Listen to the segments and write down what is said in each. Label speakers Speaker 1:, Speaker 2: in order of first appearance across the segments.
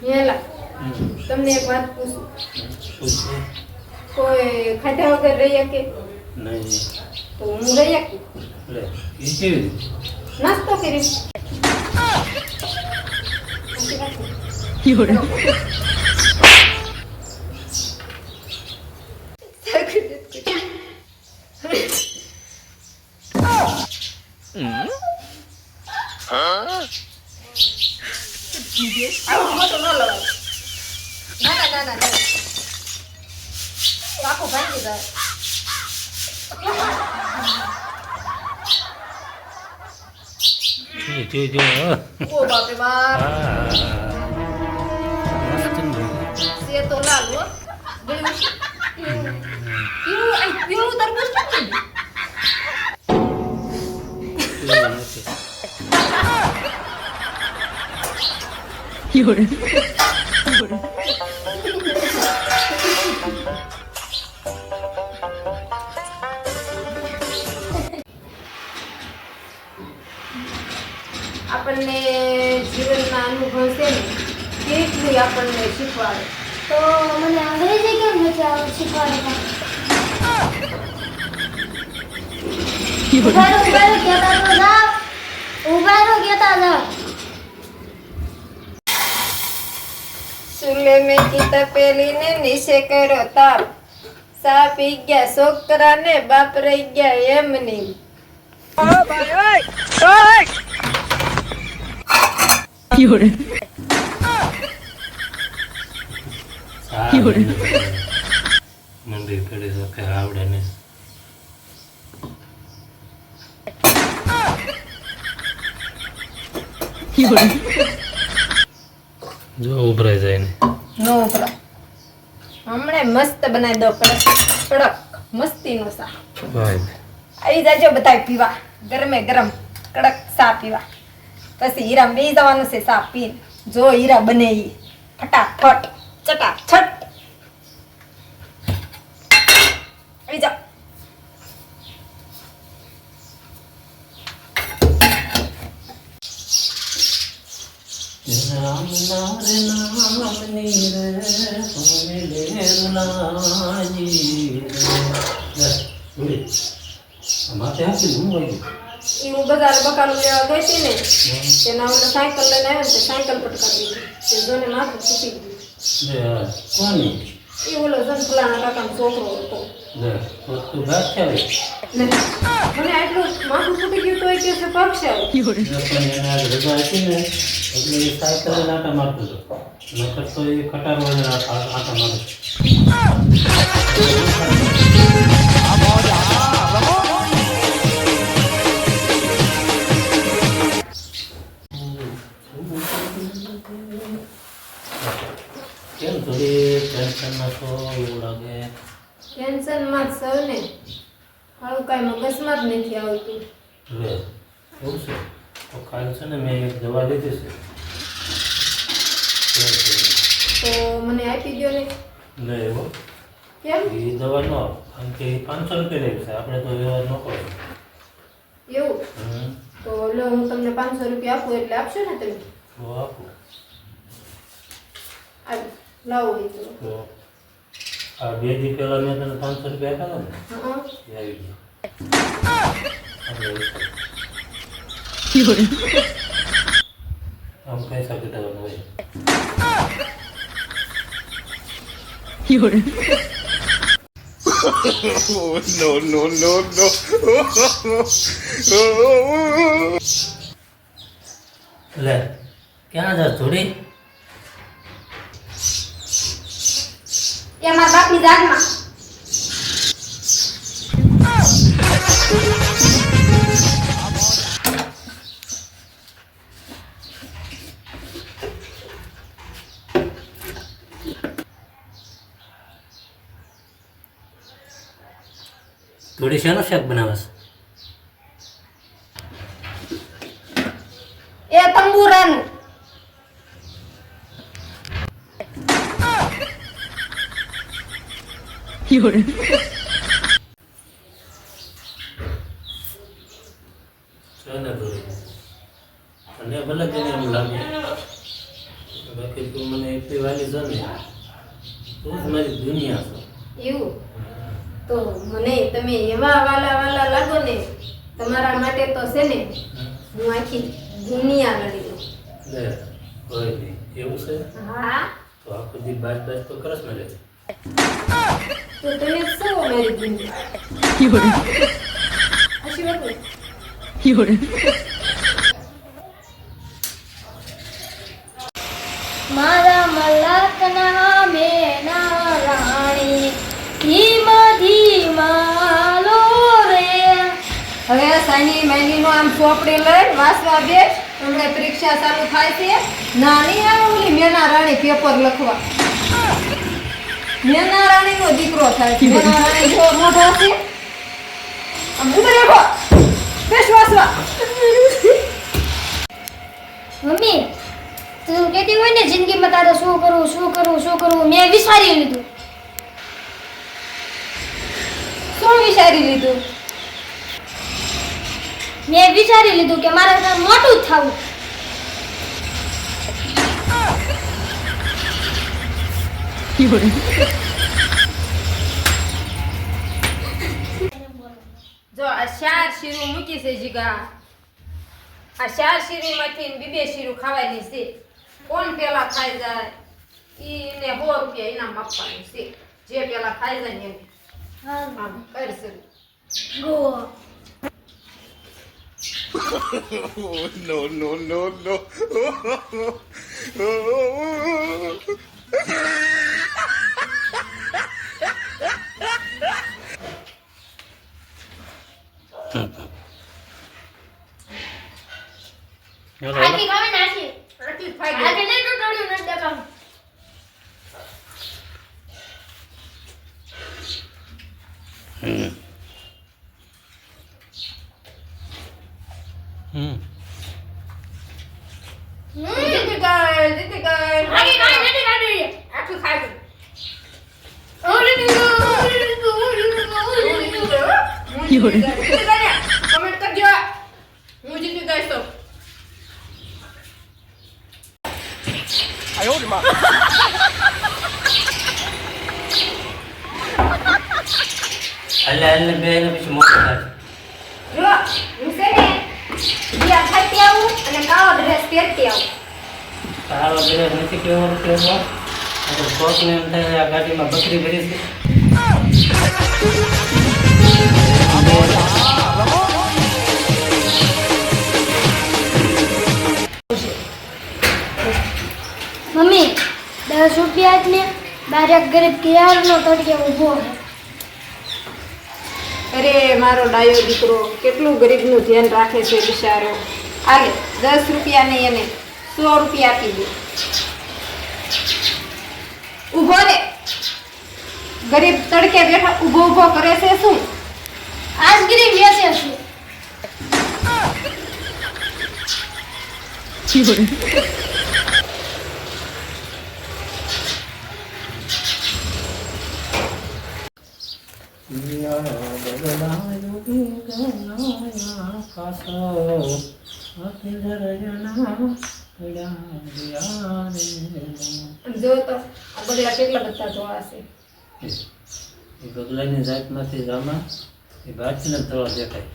Speaker 1: હેલા તમને એક વાત પૂછું કોઈ ખાધા વગર રહી શકે
Speaker 2: નહીં
Speaker 1: તો હું રહી શકું
Speaker 2: લે એ કેવી રીતે
Speaker 1: નાસ્તો કરીશ આવું મોટું ન લવાય ના આખું ભાંગી જાય
Speaker 2: જો
Speaker 1: ઓ બાપે બાપ
Speaker 2: મસ્ત
Speaker 1: સે તો લાલ હો પીળું તરબૂચ કેમ આપણને જીવનના અનુભવ છે ને કેટલું આપણને શીખવાડે
Speaker 3: તો મને અંગ્રેજી કેમ નથી આવડતું શીખવાડતા? ઉભારો કહેતા તો જાઓ. ઉભારો કહેતા જાઓ.
Speaker 1: સુલે મેં કી તપેલી ને નીચે કર્યો તાપ સા પી ગયા છોકરા ને બાપ રહી ગયા એમની
Speaker 2: મંદિર કરી શકે આવડે ને જો ઉભરાઈ જાય ને
Speaker 1: નો ઉતરા હમણાં મસ્ત બનાવી દો કડક મસ્તીનો સા
Speaker 2: ભાઈ
Speaker 1: આવી જાજો બધા પીવા ગરમે ગરમ કડક સા પીવા પછી હીરા બે જવાનું છે સા પીને જો હીરા બને ઈ ફટાફટ ચટાછટ આવી જાઓ
Speaker 2: રામ નારે નામની રે કોને લેરનાજી રે માથે હાથી હું આવી
Speaker 1: ઈ હું બજાર બકાલું લેવા ગઈ હતી ને તેના ઓલા સાયકલ લઈને આવ્યો ને તે સાયકલ પટકાવી દીધી તે જોને માથું ફૂટી ગયું
Speaker 2: લે કોની
Speaker 1: ઈ ઓલો જનફલાના કાકાનો છોકરો હતો
Speaker 2: લે તો બાત ચાલે
Speaker 1: મને આટલું માથું ફૂટી ગયું તો એ કે છે પક્ષ આવ્યો
Speaker 2: પણ એને આજ રજા હતી ને એટલે એ સાયકલ આટા મારતો હતો નકર તો એ ખટારો આટા મારે કેમ થોડી ટેન્શનમાં તો એવું લાગે
Speaker 1: ટેન્શનમાં જ સૌ ને હારું કાંઈ મગજમાં જ નથી આવતું
Speaker 2: લે એવું છે તો કાલ છે ને મેં એક દવા લીધી છે
Speaker 1: તો મને આપી દો ને
Speaker 2: લે એવો
Speaker 1: કેમ
Speaker 2: એ દવા ન આપો કારણ કે એ 500 રૂપિયા લેવી છે આપણે તો વ્યવહાર ન કરો
Speaker 1: એવું તો લો હું તમને 500 રૂપિયા આપું એટલે આપશો ને તમે
Speaker 2: તો આપો
Speaker 1: લાવો એ તો
Speaker 2: તો આ 2 દી પહેલા મેં તને 500 રૂપિયા આપ્યા
Speaker 1: હા
Speaker 2: હતા ને એ આવી ગયા આમ પૈસા કઢાવવાનું હોય લે ક્યાં જા થોડી
Speaker 1: એ મારા બાપની જાગમાં
Speaker 2: થોડી શેનો શાક બનાવસ
Speaker 1: એ તંબુરાનું
Speaker 2: ચાલે થોડી અને ભલે તેને એમ લાગે બાકી તું મને એટલી વાલી છો ને તું જ મારી દુનિયા છો.
Speaker 1: એવું તો મને તમે એવા વાલા વાલા લાગો ને તમારા માટે તો છે ને હું આખી દુનિયા લડી દઉં.
Speaker 2: લે કોઈ નહીં એવું છે
Speaker 1: હા
Speaker 2: તો આખો દી બાજ બાજ તો કરસ ને લે.
Speaker 1: તો તમે શું મારી દુનિયા આશી વાત ને?
Speaker 3: મારા મલકના મેના રાણી ધીમ ધીમાલો રે.
Speaker 1: હવે સાની મહિનીનો આમ ચોપડી લઈ વાંચવા બેસ. હમણાં પરીક્ષા ચાલુ થાય છે. નાની આવે ઓલી મેના રાણી પેપર લખવા. મેના રાણીનો દીકરો થાય છે. મેના રાણી જો મોઢો છે આમ ઉભો રહેવો. બેસ વાંચવા.
Speaker 3: મમ્મી તું કહેતી હોય ને જિંદગીમાં તારે શું કરવું મેં વિચારી લીધું.
Speaker 1: શું વિચારી લીધું?
Speaker 3: મેં વિચારી લીધું કે મારે તારે મોટું જ થવું.
Speaker 1: જો આ 4 શીરું મૂકી છે જીગા. આ 4 શીરીમાંથી 2 શીરું ખાવાની છે. કોણ પેલા ખાઈ જાય ઈને 100 રૂપિયા ઇનામ આપવાનું છે. જે પેલા ખાઈ જાય ને એને આમ કરશે.
Speaker 3: ગો આખી ખાવે ને આખી
Speaker 1: આટલી ખાઈ
Speaker 3: આખી
Speaker 1: ગઈ.
Speaker 3: નહીં તૂટડ્યું નથી દેખાતું.
Speaker 1: જીતી ગઈ.
Speaker 3: આખી ખાઈ નથી ખાધી.
Speaker 1: આટલી ખાઈ ગઈ. કમેન્ટ કરજો. હું જીતી ગઈશ તો.
Speaker 2: હાલે બે ને પછી મોટો થાય.
Speaker 1: જો હું છે ને બીયા ખાતી આવું અને કાળો ડ્રેસ પહેરતી આવું.
Speaker 2: તારો બે નથી કેવો કેવો એટલે કોક ને એમ થાય આ ગાડીમાં બકરી ભરી છે.
Speaker 3: મમ્મી 10 રૂપિયા જ ને બારે ગરીબ કિયારનો તડકે ઊભો છે.
Speaker 1: અરે મારો ડાયો દીકરો કેટલું ગરીબનું ધ્યાન રાખે છે બિચારો. આલે 10 રૂપિયા ને એને 100 રૂપિયા આપી દે. ઊભો રે. ગરીબ તડકે બેઠા ઊભો કરે છે શું?
Speaker 3: આજ ગરીબ વેચે છે.
Speaker 1: જો તો આ બગલા કેટલા બધા જોવા છે.
Speaker 2: એ બગલાની જાતમાંથી રામા એ બાચીને થવા દેખાય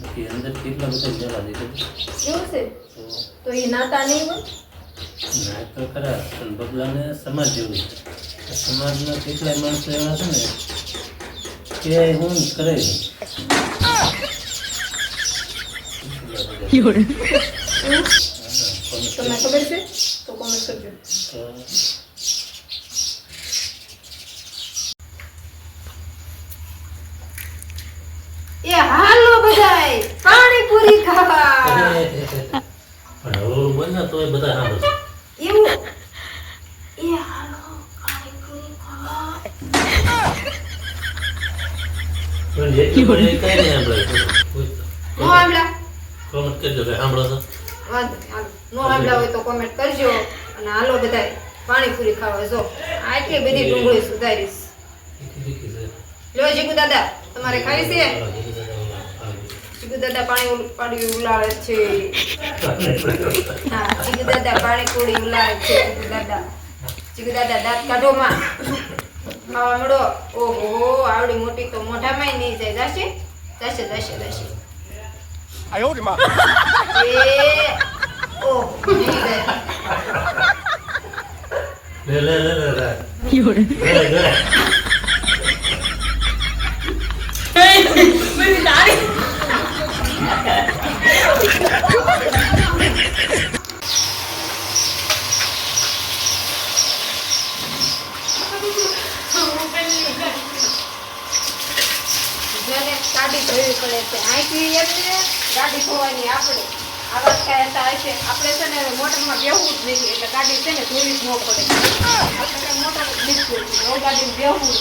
Speaker 2: બાકી અંદર કેટલા બધા જવા દેખાય.
Speaker 1: એવું છે
Speaker 2: તો
Speaker 1: તો એ નાતા નહીં હોય.
Speaker 2: ના તો ખરા પણ બગલાને સમાજ જેવું છે. સમાજમાં કેટલાય માણસો એવા છે ને કે હું કરે નહીં.
Speaker 1: એવું? તમને ખબર છે તો કોમેન્ટ કરજો. એ હાલો બધાય પાણીપુરી ખાવા.
Speaker 2: પણ હવે બોલ ને તોય બધા સાંભળશે.
Speaker 1: એવું એ હાલો પાણીપુરી ખાવા.
Speaker 2: પણ જેટલું પણ એ કઈ નહીં સાંભળે.
Speaker 1: નો આમલા
Speaker 2: કોમેન્ટ કરજો કે સાંભળો છો.
Speaker 1: વાંધો નહીં, હાલો. નો આમલા હોય તો કોમેન્ટ કરજો અને હાલો બધાય પાણીપુરી ખાવા. જો આટલી બધી ડુંગળી સુધારીશ. લો જીગુ દાદા તમારે ખાવી છે? જીગુ દાદા પાણી ઉલાળે છે. હા જીગુ દાદા પાણીપુરી ઉલાળે છે. જીગુ દાદા ચીકુ દાદા દાંત કાઢો માં ખાવા મળો. ઓહો આવડી મોટી તો મોઢામાં નહીં જાય. જશે. એ ઓહ નહીં જાય.
Speaker 2: લે
Speaker 1: જેને ગાડી ધોવી પડે છે અહીંથી એમને ગાડી ધોવાની આપણે આવા ખાતા હશે. આપણે છે ને મોટરમાં બેહવું જ નથી એટલે ગાડી છે ને ધોવી જ ન પડે. આપણે મોટર જ લીધું ગાડી બેહવું